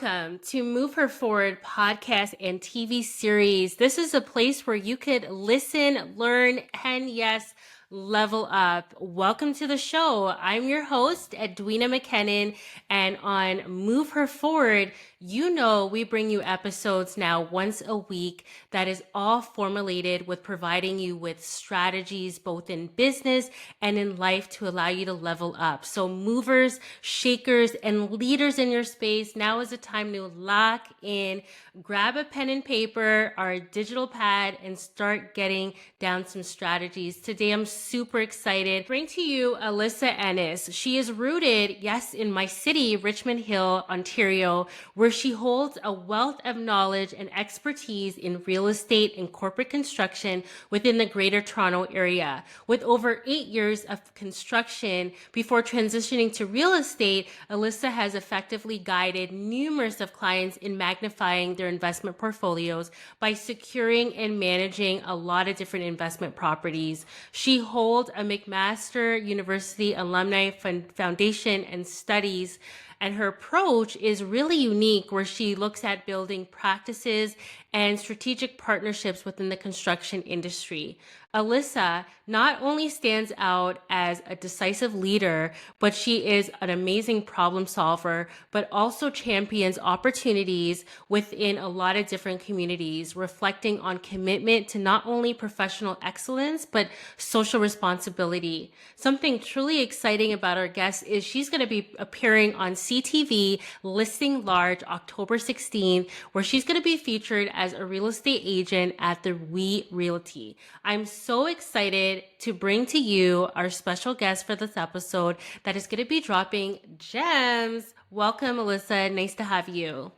Welcome to Move Her Forward podcast and TV series. This is a place where you could listen, learn, and yes, level up. Welcome to the show. I'm your host, Edwina McKinnon, and on Move Her Forward, you know we bring you episodes now once a week that is all formulated with providing you with strategies both in business and in life to allow you to level up. So movers, shakers, and leaders in your space, now is the time to lock in, grab a pen and paper, our digital pad, and start getting down some strategies. Today, I'm super excited to bring to you Alyssa Ennis. She is rooted, yes, in my city, Richmond Hill, Ontario, where she holds a wealth of knowledge and expertise in real estate and corporate construction within the Greater Toronto area. With over 8 years of construction before transitioning to real estate, Alyssa has effectively guided numerous of clients in magnifying their investment portfolios by securing and managing a lot of different investment properties. She holds a McMaster University Alumni Foundation and Studies, and her approach is really unique, where she looks at building practices and strategic partnerships within the construction industry. Alyssa not only stands out as a decisive leader, but she is an amazing problem solver, but also champions opportunities within a lot of different communities, reflecting on commitment to not only professional excellence, but social responsibility. Something truly exciting about our guest is she's going to be appearing on CTV Listing Large October 16th, where she's going to be featured as a real estate agent at the We Realty. I'm so excited to bring to you our special guest for this episode that is going to be dropping gems. Welcome, Alyssa. Nice to have you.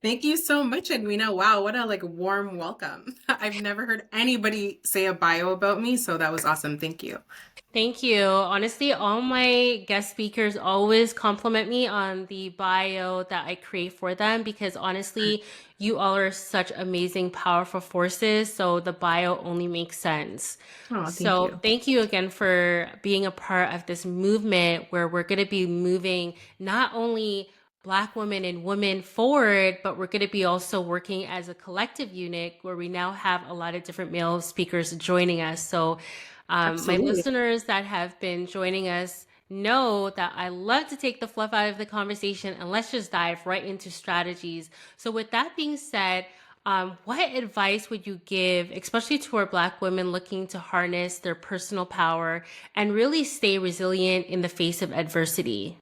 Thank you so much, Edwina. Wow, what a warm welcome. I've never heard anybody say a bio about me, so that was awesome. Thank you. Thank you. Honestly, all my guest speakers always compliment me on the bio that I create for them because honestly, you all are such amazing, powerful forces. So the bio only makes sense. Oh, thank So you. thank you again for being a part of this movement where we're going to be moving not only Black women and women forward, but we're going to be also working as a collective unit where we now have a lot of different male speakers joining us. So my Absolutely. listeners that have been joining us know that I love to take the fluff out of the conversation and let's just dive right into strategies. So with that being said, what advice would you give, especially to our Black women looking to harness their personal power and really stay resilient in the face of adversity?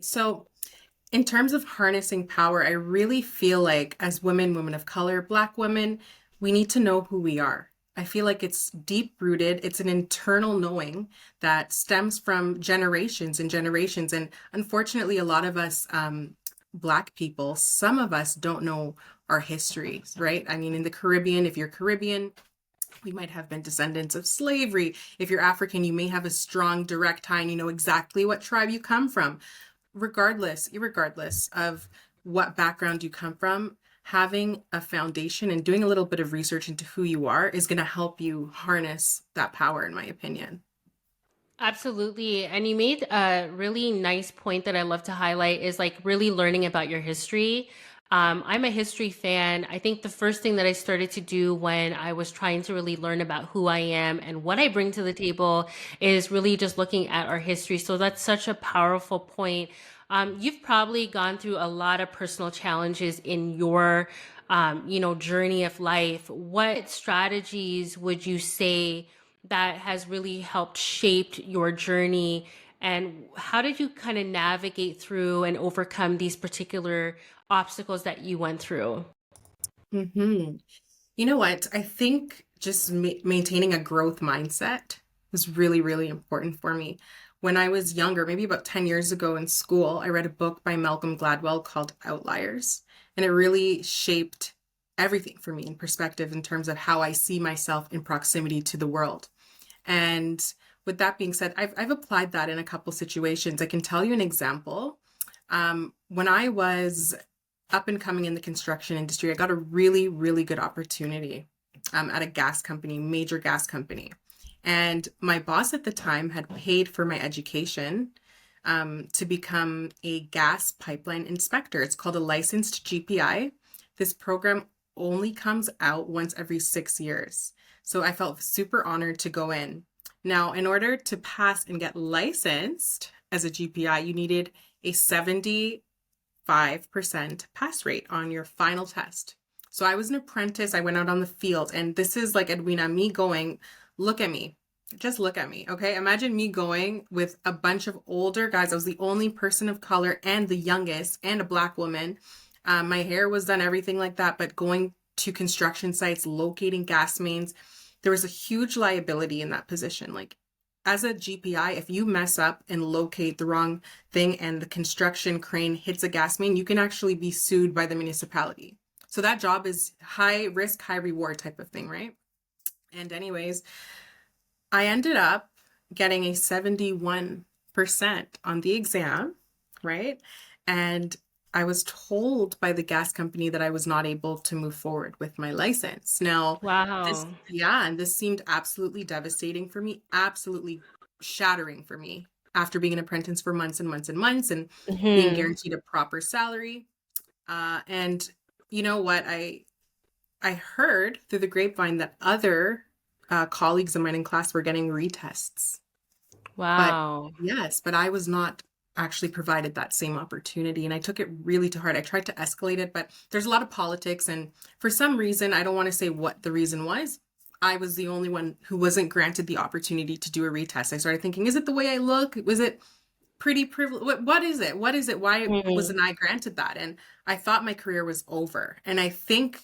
So, in terms of harnessing power, I really feel like as women, women of color, Black women, we need to know who we are. I feel like it's deep rooted. It's an internal knowing that stems from generations and generations. And unfortunately, a lot of us, Black people, some of us don't know our histories, right? I mean, in the Caribbean, if you're Caribbean, we might have been descendants of slavery. If you're African, you may have a strong direct tie and you know exactly what tribe you come from. Irregardless of what background you come from, having a foundation and doing a little bit of research into who you are is going to help you harness that power, in my opinion. Absolutely. And you made a really nice point that I love to highlight is like really learning about your history. I'm a history fan. I think the first thing that I started to do when I was trying to really learn about who I am and what I bring to the table is really just looking at our history. So that's such a powerful point. You've probably gone through a lot of personal challenges in your, journey of life. What strategies would you say that has really helped shape your journey? And how did you kind of navigate through and overcome these particular obstacles that you went through? hmm You know what? I think just maintaining a growth mindset was really, really important for me. When I was younger, maybe about 10 years ago in school, I read a book by Malcolm Gladwell called Outliers, and it really shaped everything for me in perspective in terms of how I see myself in proximity to the world. And with that being said, I've applied that in a couple situations. I can tell you an example. When I was up and coming in the construction industry, I got a really, really good opportunity at a gas company, major gas company. And my boss at the time had paid for my education to become a gas pipeline inspector. It's called a licensed GPI. This program only comes out once every 6 years. So I felt super honored to go in. Now, in order to pass and get licensed as a GPI, you needed a 75% pass rate on your final test. So I was an apprentice. I went out on the field, and this is like Edwina, me going, look at me. Just look at me, okay? Imagine me going with a bunch of older guys. I was the only person of color and the youngest and a Black woman. My hair was done, everything like that, but going to construction sites, locating gas mains, there was a huge liability in that position. Like as a GPI, if you mess up and locate the wrong thing and the construction crane hits a gas main, you can actually be sued by the municipality. So that job is high risk, high reward type of thing, right? And anyways, I ended up getting a 71% on the exam, right? And I was told by the gas company that I was not able to move forward with my license. Now, Wow. and this seemed absolutely devastating for me, absolutely shattering for me after being an apprentice for months and months and months and being Hmm. guaranteed a proper salary. And you know what? I heard through the grapevine that other colleagues of mine in class were getting retests. But Wow. yes, but I was not actually provided that same opportunity. And I took it really to heart. I tried to escalate it, but there's a lot of politics. And for some reason, I don't want to say what the reason was. I was the only one who wasn't granted the opportunity to do a retest. I started thinking, is it the way I look? Was it pretty privileged? What is it? What is it? Why Hmm. wasn't I granted that? And I thought my career was over. And I think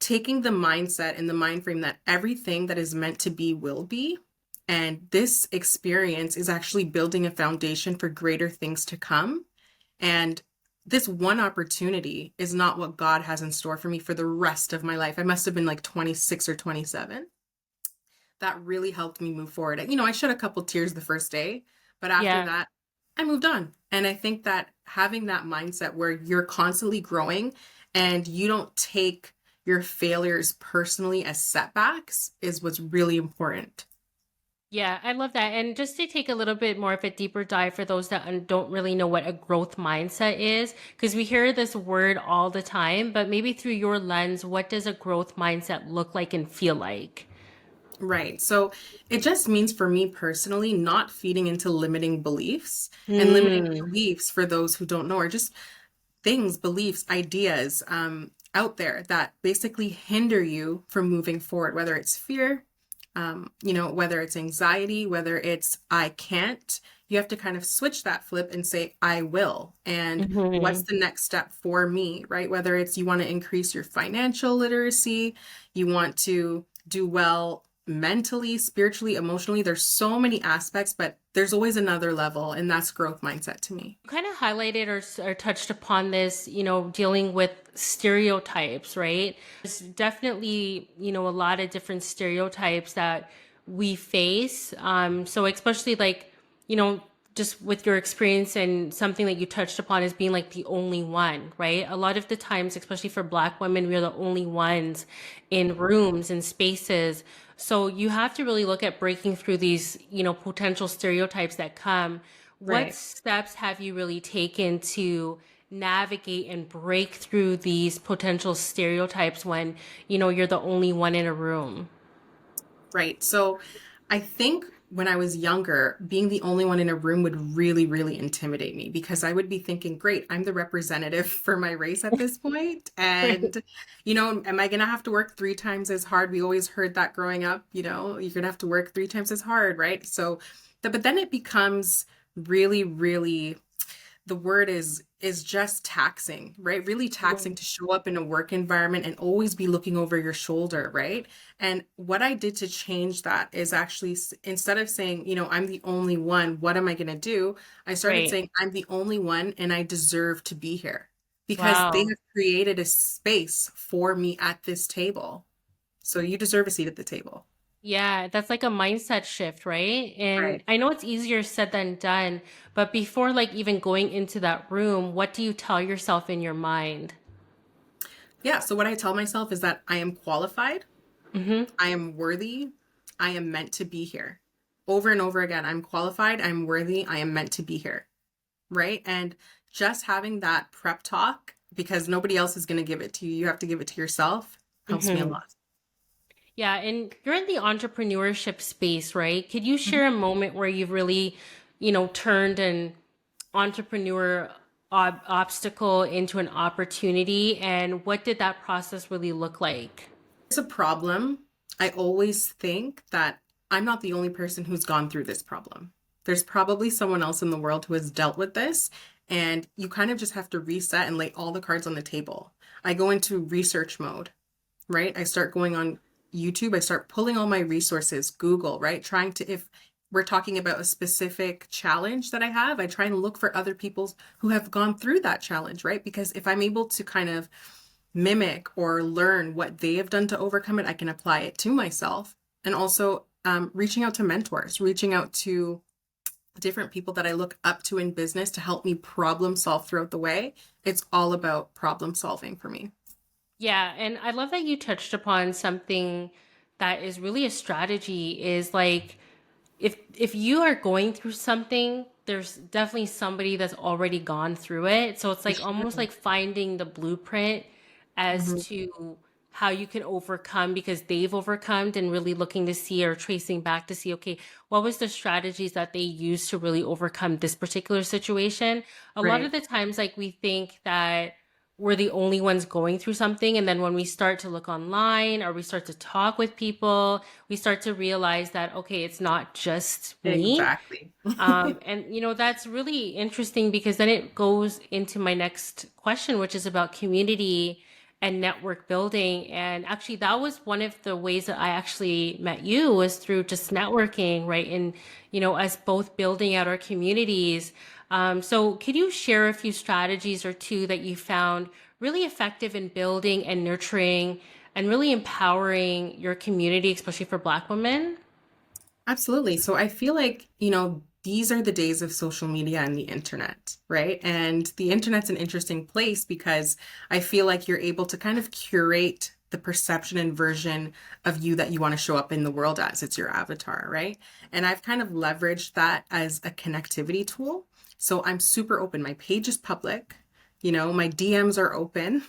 taking the mindset and the mind frame that everything that is meant to be will be. And this experience is actually building a foundation for greater things to come. And this one opportunity is not what God has in store for me for the rest of my life. I must have been like 26 or 27. That really helped me move forward. I shed a couple tears the first day, but after Yeah. that, I moved on. And I think that having that mindset where you're constantly growing and you don't take your failures personally as setbacks is what's really important. Yeah, I love that. And just to take a little bit more of a deeper dive for those that don't really know what a growth mindset is, because we hear this word all the time, but maybe through your lens, what does a growth mindset look like and feel like? Right. So it just means for me personally, not feeding into limiting beliefs. And limiting Hmm. beliefs, for those who don't know, are just things, beliefs, ideas out there that basically hinder you from moving forward, whether it's fear, whether it's anxiety, whether it's I can't. You have to kind of switch that flip and say, I will. And what's Hmm. the next step for me, right? Whether it's you want to increase your financial literacy, you want to do well mentally, spiritually, emotionally. There's so many aspects, but there's always another level, and that's growth mindset to me. You kind of highlighted or touched upon this, dealing with stereotypes, right? There's definitely, a lot of different stereotypes that we face. So especially like, you know, just with your experience and something that you touched upon as being like the only one, right? A lot of the times, especially for Black women, we're the only ones in rooms and spaces. So you have to really look at breaking through these, potential stereotypes that come. What Right. steps have you really taken to navigate and break through these potential stereotypes when, you're the only one in a room? Right. So I think when I was younger, being the only one in a room would really, really intimidate me because I would be thinking, great, I'm the representative for my race at this point. Right. And, am I going to have to work 3 times as hard? We always heard that growing up, you're going to have to work 3 times as hard, right? So, but then it becomes really, really the word is just taxing, right? Really taxing to show up in a work environment and always be looking over your shoulder, right? And what I did to change that is actually instead of saying, I'm the only one, what am I going to do? I started Right. saying, I'm the only one and I deserve to be here because they Wow. have created a space for me at this table. So you deserve a seat at the table. Yeah, that's like a mindset shift, right? And Right. I know it's easier said than done, but before like even going into that room, what do you tell yourself in your mind? Yeah. So what I tell myself is that I am qualified, Hmm. I am worthy, I am meant to be here. over and over again, I'm qualified, I'm worthy, I am meant to be here, right? And just having that prep talk, because nobody else is going to give it to you, you have to give it to yourself, helps me a Hmm. lot. Yeah, and you're in the entrepreneurship space, right? Could you share a moment where you've really, turned an entrepreneur obstacle into an opportunity, and what did that process really look like? There's a problem. I always think that I'm not the only person who's gone through this problem. There's probably someone else in the world who has dealt with this, and you kind of just have to reset and lay all the cards on the table. I go into research mode, right? I start going on YouTube, I start pulling all my resources, Google, right? Trying to, if we're talking about a specific challenge that I have, I try and look for other people who have gone through that challenge, right? Because if I'm able to kind of mimic or learn what they have done to overcome it, I can apply it to myself. And also reaching out to mentors, reaching out to different people that I look up to in business to help me problem solve throughout the way. It's all about problem solving for me. Yeah, and I love that you touched upon something that is really a strategy is like if you are going through something, there's definitely somebody that's already gone through it. So it's For like almost sure. like finding the blueprint as Mhm. to how you can overcome because they've overcome and really looking to see or tracing back to see, okay, what was the strategies that they used to really overcome this particular situation? A lot of Right. the times, like we think that we're the only ones going through something. And then when we start to look online or we start to talk with people, we start to realize that, okay, it's not just me. Exactly. And that's really interesting because then it goes into my next question, which is about community and network building. And actually, that was one of the ways that I actually met you was through just networking, right? And, us both building out our communities. So could you share a few strategies or two that you found really effective in building and nurturing and really empowering your community, especially for Black women? Absolutely. So I feel like, these are the days of social media and the internet, right? And the internet's an interesting place because I feel like you're able to kind of curate the perception and version of you that you want to show up in the world as. It's your avatar, right? And I've kind of leveraged that as a connectivity tool. So I'm super open. My page is public, my DMs are open.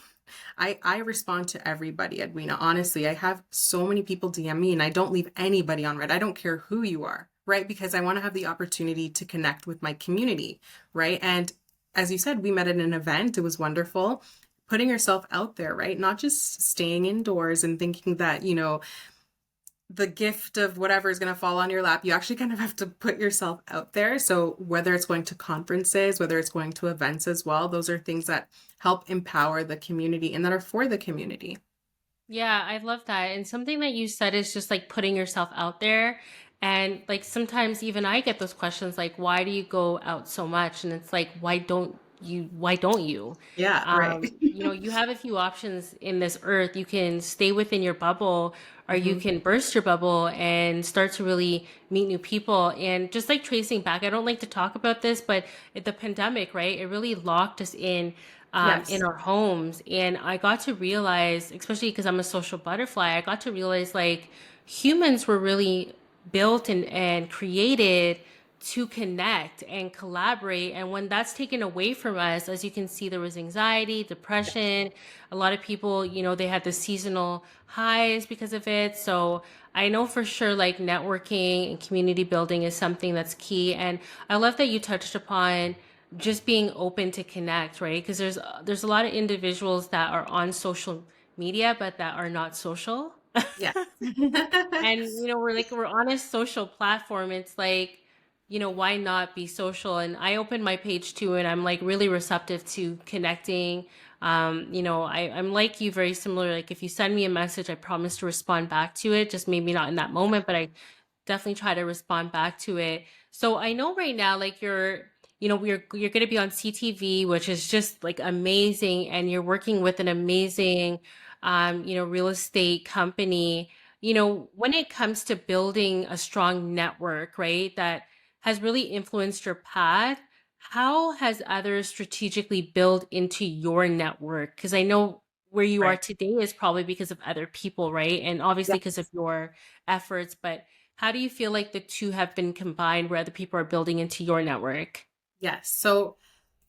I respond to everybody, Edwina. Honestly, I have so many people DM me and I don't leave anybody on red. I don't care who you are, right? Because I want to have the opportunity to connect with my community, right? And as you said, we met at an event. It was wonderful. Putting yourself out there, right? Not just staying indoors and thinking that, the gift of whatever is going to fall on your lap. You actually kind of have to put yourself out there. So whether it's going to conferences, whether it's going to events as well, those are things that help empower the community and that are for the community. Yeah, I love that. And something that you said is just like putting yourself out there. And like sometimes even I get those questions like, why do you go out so much? And it's like, why don't you? Yeah, right. You have a few options in this earth. You can stay within your bubble or you Mhm. can burst your bubble and start to really meet new people. And just like tracing back, I don't like to talk about this, but the pandemic, right? It really locked us in Yes. our homes. And I got to realize, especially because I'm a social butterfly, I got to realize like humans were really built and created to connect and collaborate. And when that's taken away from us, as you can see, there was anxiety, depression. A lot of people, they had the seasonal highs because of it. So I know for sure like networking and community building is something that's key. And I love that you touched upon just being open to connect, right? Because there's a lot of individuals that are on social media but that are not social. Yes. And we're on a social platform. It's like, why not be social? And I opened my page too, and I'm like really receptive to connecting. I'm like you, very similar. Like if you send me a message, I promise to respond back to it. Just maybe not in that moment, but I definitely try to respond back to it. So I know right now, like you're going to be on CTV, which is just like amazing, and you're working with an amazing, real estate company. When it comes to building a strong network, right, that has really influenced your path, how has others strategically built into your network? Because I know where you are Right. today is probably because of other people, right? And obviously because of Yes. your efforts, but How do you feel like the two have been combined where other people are building into your network? Yes. So,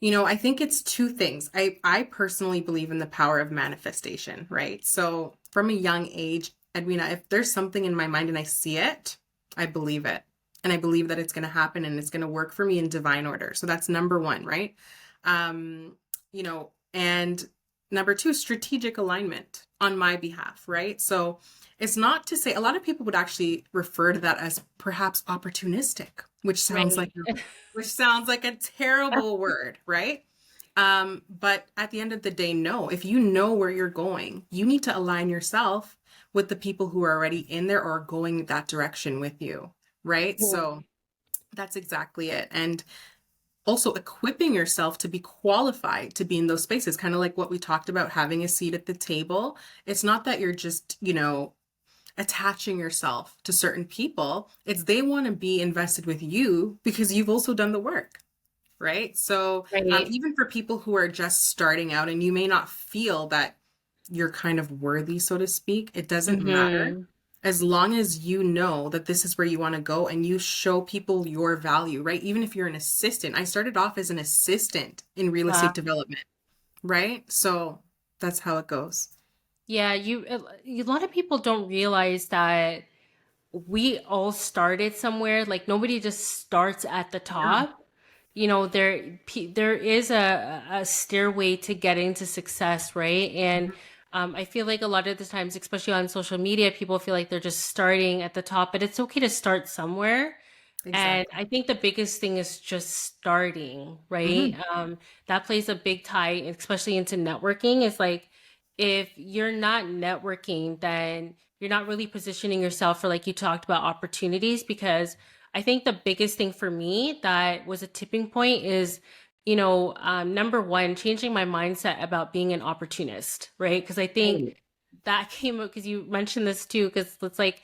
I think it's two things. I personally believe in the power of manifestation, right? So from a young age, Edwina, if there's something in my mind and I see it, I believe it. And I believe that it's going to happen and it's going to work for me in divine order. So that's number one, right? And number two, strategic alignment on my behalf, right? So it's not to say a lot of people would actually refer to that as perhaps opportunistic, Right. which sounds like a terrible word, right? But at the end of the day, no. If you know where you're going, you need to align yourself with the people who are already in there or going that direction with you, right? So that's exactly it. And also equipping yourself to be qualified to be in those spaces, kind of like what we talked about, having a seat at the table. It's not that you're just, attaching yourself to certain people. It's they want to be invested with you because you've also done the work, right? So Right. even for people who are just starting out and you may not feel that you're kind of worthy, so to speak, it doesn't matter. Mm-hmm. As long as you know that this is where you want to go and you show people your value, right? Even if you're an assistant, I started off as an assistant in real Wow. estate development, right? So that's how it goes. Yeah, a lot of people don't realize that we all started somewhere. Like nobody just starts at the Yeah. top. There is a stairway to getting to success, right? And Mhm. I feel like a lot of the times, especially on social media, people feel like they're just starting at the top, but it's okay to start somewhere. And Exactly. I think the biggest thing is just starting, right? Hmm. That plays a big tie, especially into networking. It's like if you're not networking, then you're not really positioning yourself for, like you talked about, opportunities. Because I think the biggest thing for me that was a tipping point is, number one, changing my mindset about being an opportunist, right? Because I think Right. that came up because you mentioned this too, because it's like,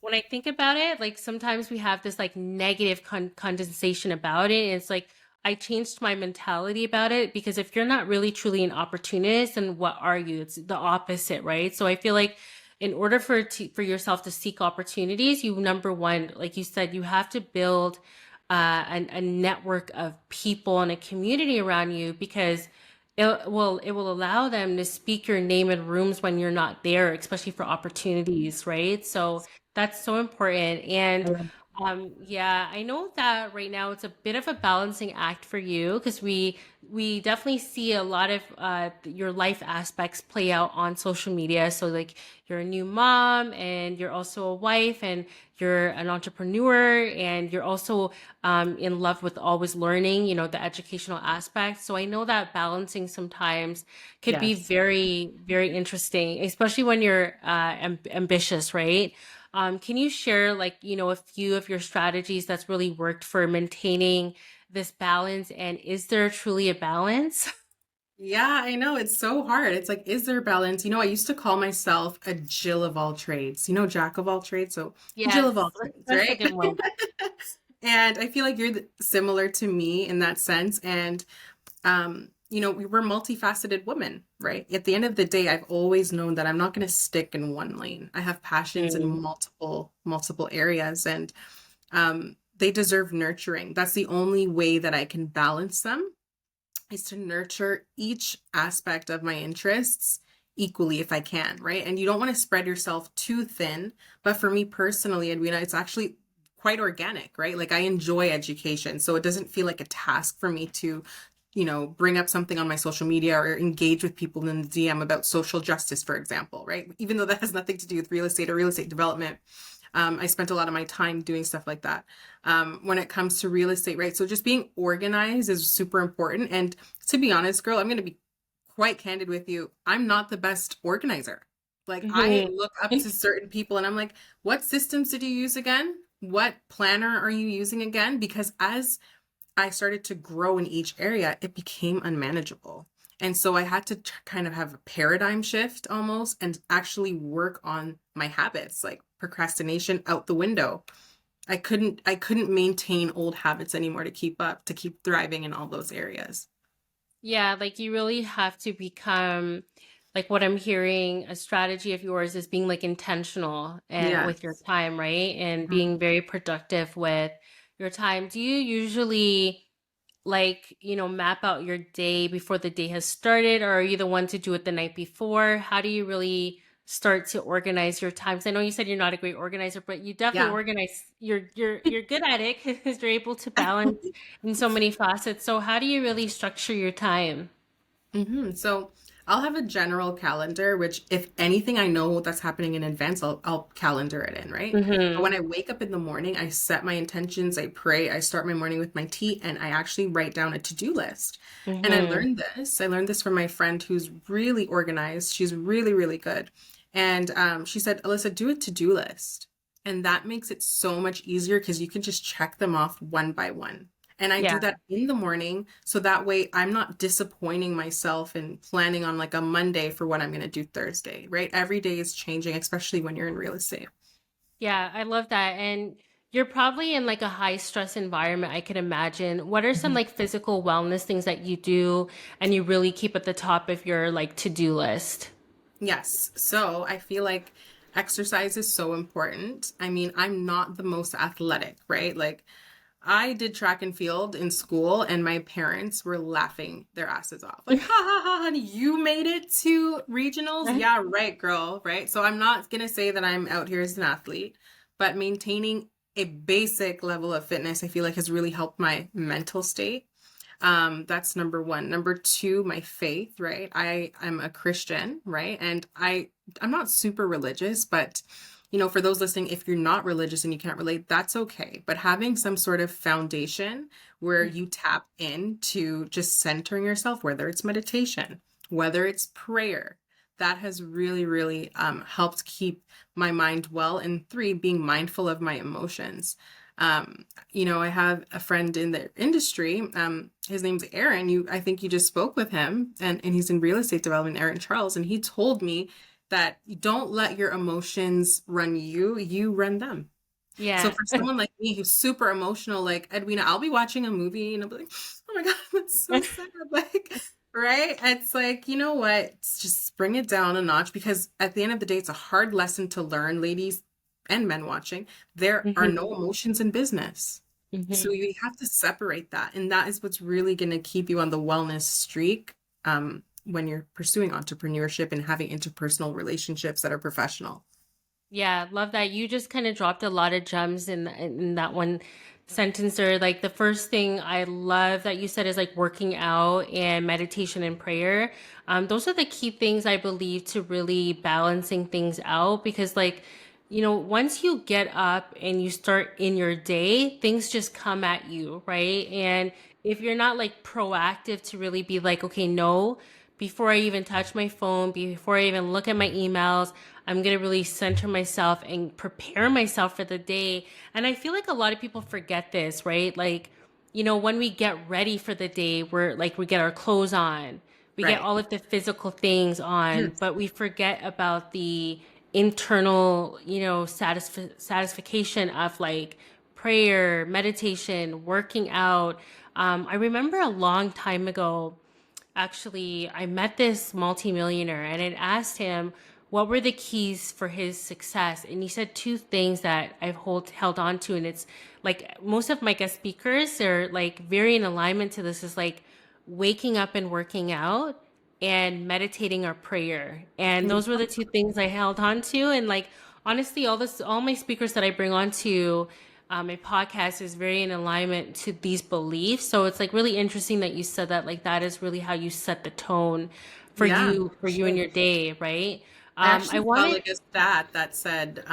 when I think about it, like sometimes we have this like negative condensation about it. And it's like I changed my mentality about it because if you're not really truly an opportunist, then what are you? It's the opposite, right? So I feel like in order for yourself to seek opportunities, you number one, like you said, you have to build a network of people and a community around you because it will allow them to speak your name in rooms when you're not there, especially for opportunities, right? So that's so important. I And love yeah, I know that right now it's a bit of a balancing act for you because we definitely see a lot of your life aspects play out on social media. So like you're a new mom and you're also a wife and you're an entrepreneur and you're also in love with always learning, the educational aspect. So I know that balancing sometimes could be Yes. very, very interesting, especially when you're ambitious, right? Can you share like, a few of your strategies that's really worked for maintaining this balance? And is there truly a balance? Yeah, I know. It's so hard. It's like, is there balance? I used to call myself a Jill of all trades, Jack of all trades. So Jill Yes, of all trades, that's a right? good one. And I feel like you're similar to me in that sense. And, we were multifaceted women, right? At the end of the day, I've always known that I'm not going to stick in one lane. I have passions in Mm. multiple areas and they deserve nurturing. That's the only way that I can balance them is to nurture each aspect of my interests equally if I can, right? And you don't want to spread yourself too thin. But for me personally, Edwina, it's actually quite organic, right? Like I enjoy education. So it doesn't feel like a task for me to, bring up something on my social media or engage with people in the DM about social justice, for example, right? Even though that has nothing to do with real estate or real estate development. I spent a lot of my time doing stuff like that when it comes to real estate, right? So just being organized is super important. And to be honest, girl, I'm going to be quite candid with you. I'm not the best organizer. Like I Mhm. look up to certain people and I'm like, what systems did you use again? What planner are you using again? Because as I started to grow in each area, it became unmanageable. And so I had to kind of have a paradigm shift almost and actually work on my habits, like procrastination out the window. I couldn't maintain old habits anymore to keep up, to keep thriving in all those areas. Yeah, like you really have to become like what I'm hearing, a strategy of yours is being like intentional and with your Yes. time, right? And Mhm. being very productive with your time. Do you usually like, map out your day before the day has started, or are you the one to do it the night before? How do you really start to organize your time? 'Cause I know you said you're not a great organizer, but you definitely Yeah. organize. You're good at it because you're able to balance in so many facets. So how do you really structure your time? So I'll have a general calendar, which if anything I know that's happening in advance, I'll calendar it in, right? But Mm-hmm. when I wake up in the morning, I set my intentions, I pray, I start my morning with my tea, and I actually write down a to-do list. And Mm-hmm. I learned this from my friend who's really organized. She's really, really good. And she said, Alyssa, do a to-do list. And that makes it so much easier because you can just check them off one by one. And I do Yeah. that in the morning so that way I'm not disappointing myself and planning on like a Monday for what I'm going to do Thursday, right? Every day is changing, especially when you're in real estate. Yeah, I love that. And you're probably in like a high stress environment, I could imagine. What are some Mhm. like physical wellness things that you do and you really keep at the top of your like to-do list? Yes. So I feel like exercise is so important. I mean, I'm not the most athletic, right? Like I did track and field in school, and my parents were laughing their asses off. Like, ha ha ha, honey, you made it to regionals? Yeah, right, girl, right? So I'm not gonna say that I'm out here as an athlete, but maintaining a basic level of fitness, I feel like has really helped my mental state. That's number one. Number two, my faith, right? I'm a Christian, right? And I'm not super religious, but for those listening, if you're not religious and you can't relate, that's okay. But having some sort of foundation where you tap into just centering yourself, whether it's meditation, whether it's prayer, that has really, really helped keep my mind well. And three, being mindful of my emotions. I have a friend in the industry. His name's Aaron. I think you just spoke with him, and he's in real estate development, Aaron Charles, and he told me that you don't let your emotions run you, you run them. So Yeah. for someone like me who's super emotional, like Edwina, I'll be watching a movie and I'll be like, oh my God, that's so sad. Like, right? It's like, you know what? Just bring it down a notch because at the end of the day, it's a hard lesson to learn, ladies and men watching. There are Hmm. no emotions in business. So Hmm. you have to separate that. And that is what's really going to keep you on the wellness streak when you're pursuing entrepreneurship and having interpersonal relationships that are professional. Yeah, love that. You just kind of dropped a lot of gems in that one sentence there. Like the first thing I love that you said is like working out and meditation and prayer. Those are the key things I believe to really balancing things out because like, once you get up and you start in your day, things just come at you, right? And if you're not like proactive to really be like, okay, no, before I even touch my phone, before I even look at my emails, I'm going to really center myself and prepare myself for the day. And I feel like a lot of people forget this, right? Like, when we get ready for the day, we get our clothes on, we get Right. all of the physical things on, Yes. but we forget about the internal, satisfaction of like prayer, meditation, working out. I remember a long time ago, actually, I met this multimillionaire and I asked him what were the keys for his success. And he said two things that I've held on to. And it's like most of my guest speakers are like very in alignment to this is like waking up and working out and meditating or prayer. And those were the two things I held on to. And like, honestly, all my speakers that I bring on to my podcast is very in alignment to these beliefs. So it's like really interesting that you said that, like, that is really how you set the tone Yeah, for you and sure. your day, right? I I actually saw wanted, like a stat that said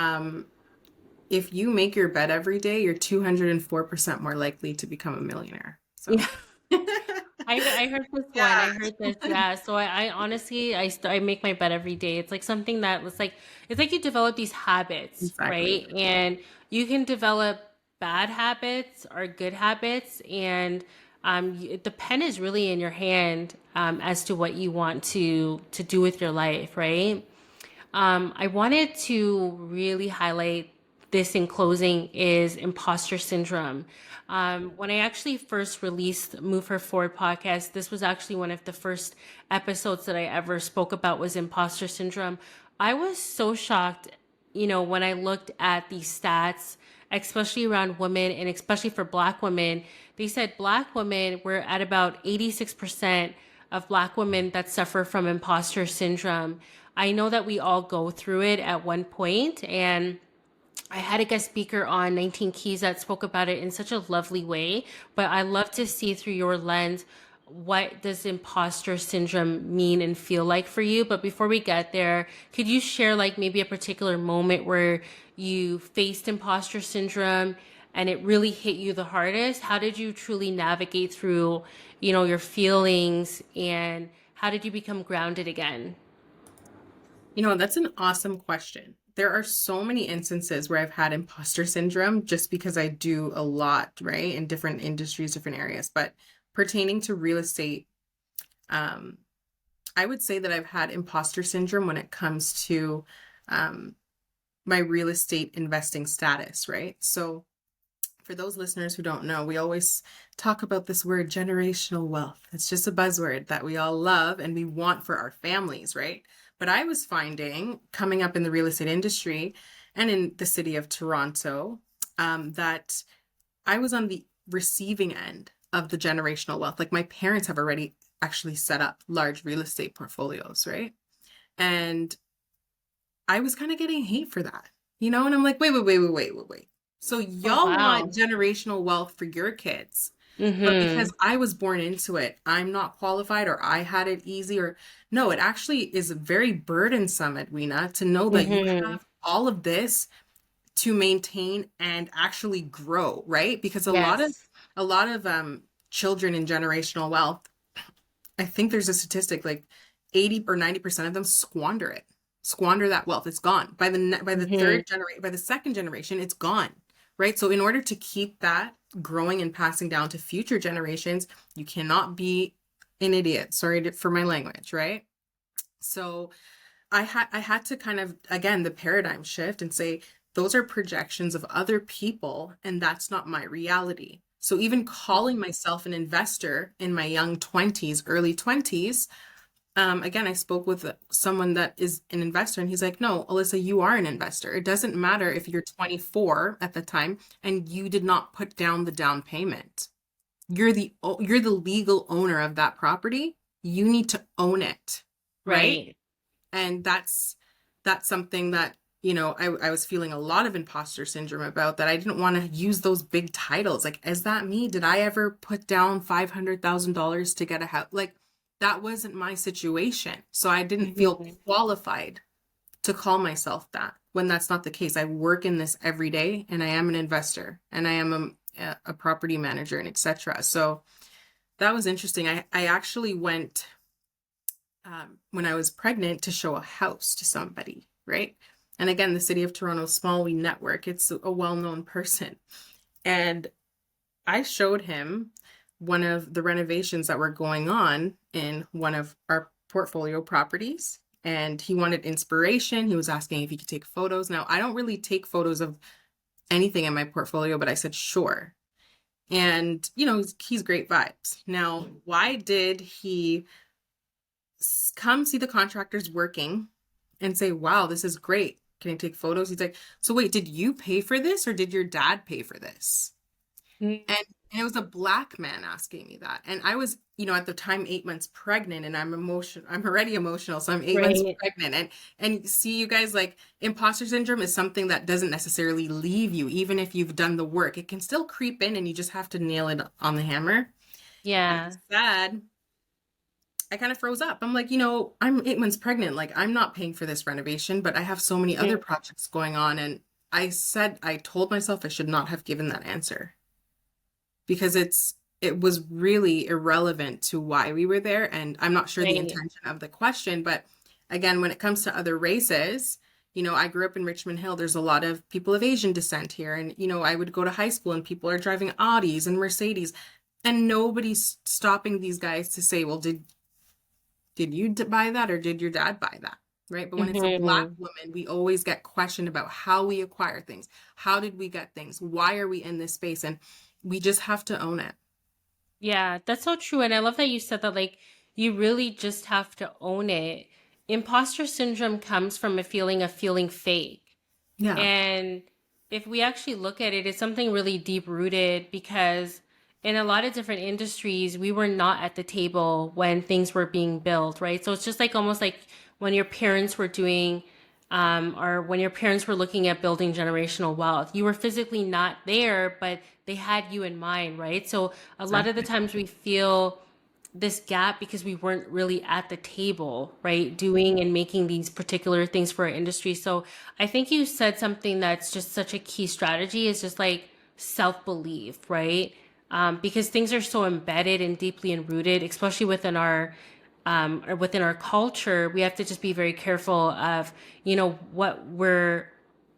if you make your bed every day, you're 204% more likely to become a millionaire. So, yeah, I heard this one. yeah, I heard this. Yeah. So I honestly, I make my bed every day. It's like something that was like, it's like you develop these habits, exactly. right? And you can develop bad habits or good habits. And the pen is really in your hand as to what you want to do with your life, right? I wanted to really highlight this in closing is imposter syndrome. When I actually first released Move Her Forward podcast, this was actually one of the first episodes that I ever spoke about was imposter syndrome. I was so shocked, when I looked at these stats, especially around women and especially for Black women. They said Black women were at about 86% of Black women that suffer from imposter syndrome. I know that we all go through it at one point, and I had a guest speaker on 19 Keys that spoke about it in such a lovely way, but I love to see through your lens what does imposter syndrome mean and feel like for you. But before we get there, could you share like maybe a particular moment where you faced imposter syndrome and it really hit you the hardest? How did you truly navigate through, your feelings, and how did you become grounded again? That's an awesome question. There are so many instances where I've had imposter syndrome just because I do a lot, right, in different industries, different areas. But pertaining to real estate, um, I would say that I've had imposter syndrome when it comes to um, my real estate investing status, right? So for those listeners who don't know, we always talk about this word generational wealth. It's just a buzzword that we all love and we want for our families, right? But I was finding coming up in the real estate industry and in the city of Toronto, that I was on the receiving end of the generational wealth. Like my parents have already actually set up large real estate portfolios, right? And I was kind of getting hate for that, and I'm like, wait. So Oh, y'all want wow. generational wealth for your kids, but Mm-hmm. because I was born into it, I'm not qualified or I had it easy or no, it actually is very burdensome, Edwina, to know that you Mm-hmm. have all of this to maintain and actually grow, right? Because Yes. a lot of children in generational wealth, I think there's a statistic like 80 or 90% of them squander it. Squander that wealth. It's gone. By the Mm-hmm. third generation, by the second generation, it's gone. Right? So in order to keep that growing and passing down to future generations, you cannot be an idiot. For my language, right? So I had to kind of again the paradigm shift and say those are projections of other people and that's not my reality. So even calling myself an investor in my young 20s, early 20s, again, I spoke with someone that is an investor, and he's like, "No, Alyssa, you are an investor. It doesn't matter if you're 24 at the time and you did not put down the down payment. You're the legal owner of that property. You need to own it, right?" Right. And that's something that I was feeling a lot of imposter syndrome about that I didn't want to use those big titles. Like, is that me? Did I ever put down $500,000 to get a house? Like, that wasn't my situation. So I didn't feel Mm-hmm. qualified to call myself that when that's not the case. I work in this every day and I am an investor and I am a property manager and etc. So that was interesting. I actually went when I was pregnant to show a house to somebody, right? And again, the city of Toronto is small, we network, it's a well known person. And I showed him one of the renovations that were going on in one of our portfolio properties. And he wanted inspiration. He was asking if he could take photos. Now, I don't really take photos of anything in my portfolio, but I said, sure. And, he's great vibes. Now, why did he come see the contractors working and say, wow, this is great. Can I take photos? He's like, so wait, did you pay for this or did your dad pay for this? And, and it was a Black man asking me that. And I was, at the time 8 months pregnant and I'm emotional. I'm already emotional. So I'm 8 months Right. pregnant. And see, you guys, like imposter syndrome is something that doesn't necessarily leave you, even if you've done the work. It can still creep in and you just have to nail it on the hammer. And I Yeah. said, I kind of froze up. I'm like, I'm 8 months pregnant. Like, I'm not paying for this renovation, but I have so many other Mhm. projects going on. And I told myself I should not have given that answer because it was really irrelevant to why we were there. And I'm not sure the Right. intention of the question, but again, when it comes to other races, I grew up in Richmond Hill. There's a lot of people of Asian descent here. And, I would go to high school and people are driving Audis and Mercedes. And nobody's stopping these guys to say, well, did you buy that or did your dad buy that? right? But when it's a Black Hmm. woman, we always get questioned about how we acquire things. How did we get things? Why are we in this space? And we just have to own it. Yeah, that's so true. And I love that you said that, like, you really just have to own it. Imposter syndrome comes from a feeling of feeling fake. Yeah, And if we actually look at it, it's something really deep rooted because in a lot of different industries, we were not at the table when things were being built, right? So it's just like almost like when your parents were doing, or when your parents were looking at building generational wealth, you were physically not there, but they had you in mind, right? So a lot of the exactly. times we feel this gap because we weren't really at the table, right? Doing and making these particular things for our industry. So I think you said something that's just such a key strategy is just like self belief, right? Because things are so embedded and deeply rooted, especially within our or within our culture. We have to just be very careful of, what we're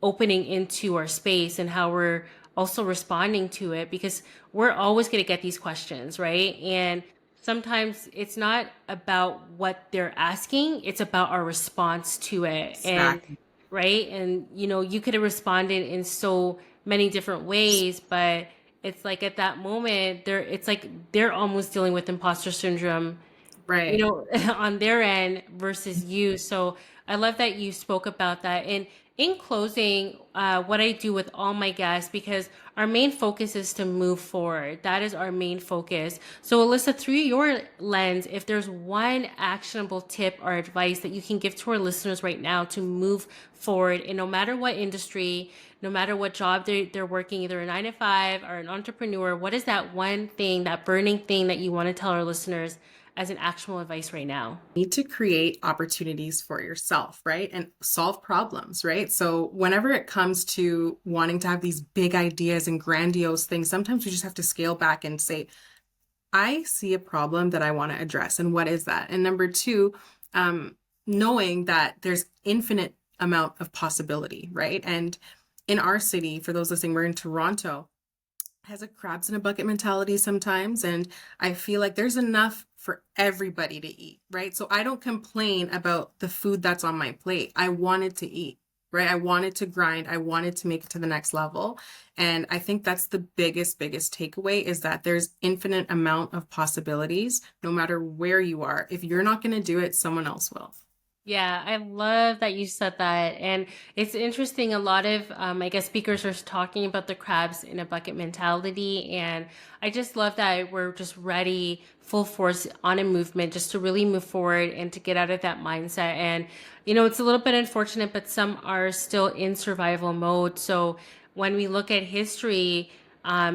opening into our space and how we're also responding to it because we're always going to get these questions, right? And sometimes it's not about what they're asking, it's about our response to it. And Exactly. right? And you could have responded in so many different ways, but it's like at that moment, it's like they're almost dealing with imposter syndrome, Right. on their end versus you. So I love that you spoke about that. And in closing, what I do with all my guests, because our main focus is to move forward. That is our main focus. So, Alyssa, through your lens, if there's one actionable tip or advice that you can give to our listeners right now to move forward in no matter what industry, no matter what job they're working, either a 9 to 5 or an entrepreneur, what is that one thing, that burning thing that you want to tell our listeners as an actionable advice right now? Need to create opportunities for yourself, right? And solve problems, right? So whenever it comes to wanting to have these big ideas and grandiose things, sometimes we just have to scale back and say, I see a problem that I want to address. And what is that? And number two, um, knowing that there's infinite amount of possibility, right? And in our city, for those listening, we're in Toronto, has a crabs in a bucket mentality sometimes. And I feel like there's enough for everybody to eat, right? So I don't complain about the food that's on my plate. I wanted to eat, right? I wanted to grind. I wanted to make it to the next level. And I think that's the biggest takeaway is that there's infinite amount of possibilities no matter where you are. If you're not going to do it, someone else will. Yeah, I love that you said that. And it's interesting. A lot of, I guess, speakers are talking about the crabs in a bucket mentality. And I just love that we're just ready, full force on a movement, just to really move forward and to get out of that mindset. And, it's a little bit unfortunate, but some are still in survival mode. So when we look at history, I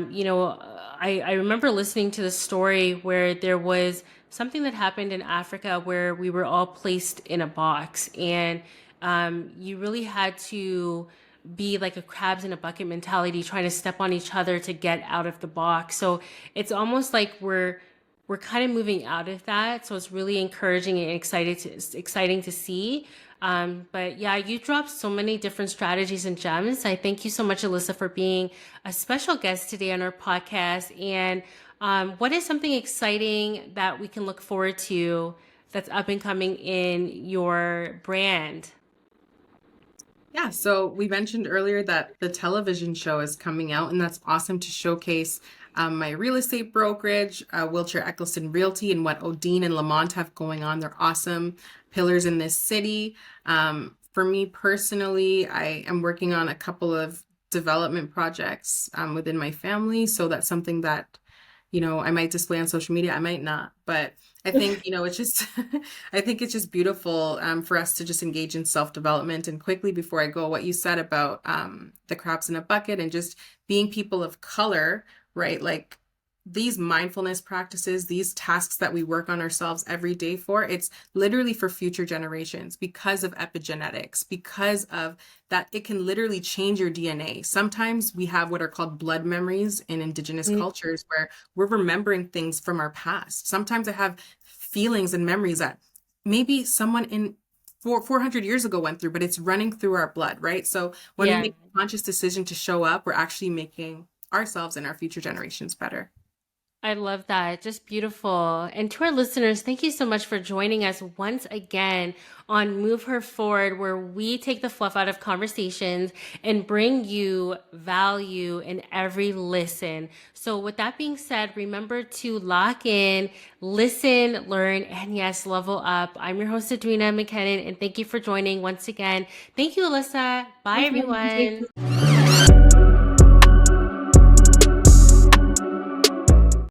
remember listening to the story where there was something that happened in Africa where we were all placed in a box, and you really had to be like a crabs in a bucket mentality, trying to step on each other to get out of the box. So it's almost like we're kind of moving out of that. So it's really encouraging and exciting to see. But yeah, you dropped so many different strategies and gems. I thank you so much, Alyssa, for being a special guest today on our podcast. And what is something exciting that we can look forward to that's up and coming in your brand? Yeah, so we mentioned earlier that the television show is coming out, and that's awesome to showcase my real estate brokerage, Wiltshire Eccleston Realty, and what Odine and Lamont have going on. They're awesome pillars in this city. For me personally, I am working on a couple of development projects within my family, so that's something that I might display on social media, I might not, but I think, it's just, I think it's just beautiful for us to just engage in self-development. And quickly before I go, what you said about the crabs in a bucket and just being people of color, right? Like these mindfulness practices, these tasks that we work on ourselves every day for, it's literally for future generations because of epigenetics, because of that it can literally change your DNA. Sometimes we have what are called blood memories in Indigenous cultures where we're remembering things from our past. Sometimes I have feelings and memories that maybe someone in 400 years ago went through, but it's running through our blood, right? So when we Yeah. make a conscious decision to show up, we're actually making ourselves and our future generations better. I love that. Just beautiful. And to our listeners, thank you so much for joining us once again on Move Her Forward, where we take the fluff out of conversations and bring you value in every listen. So, with that being said, remember to lock in, listen, learn, and yes, level up. I'm your host, Edwina McKinnon, and thank you for joining once again. Thank you, Alyssa. Bye, Okay, thank you. everyone.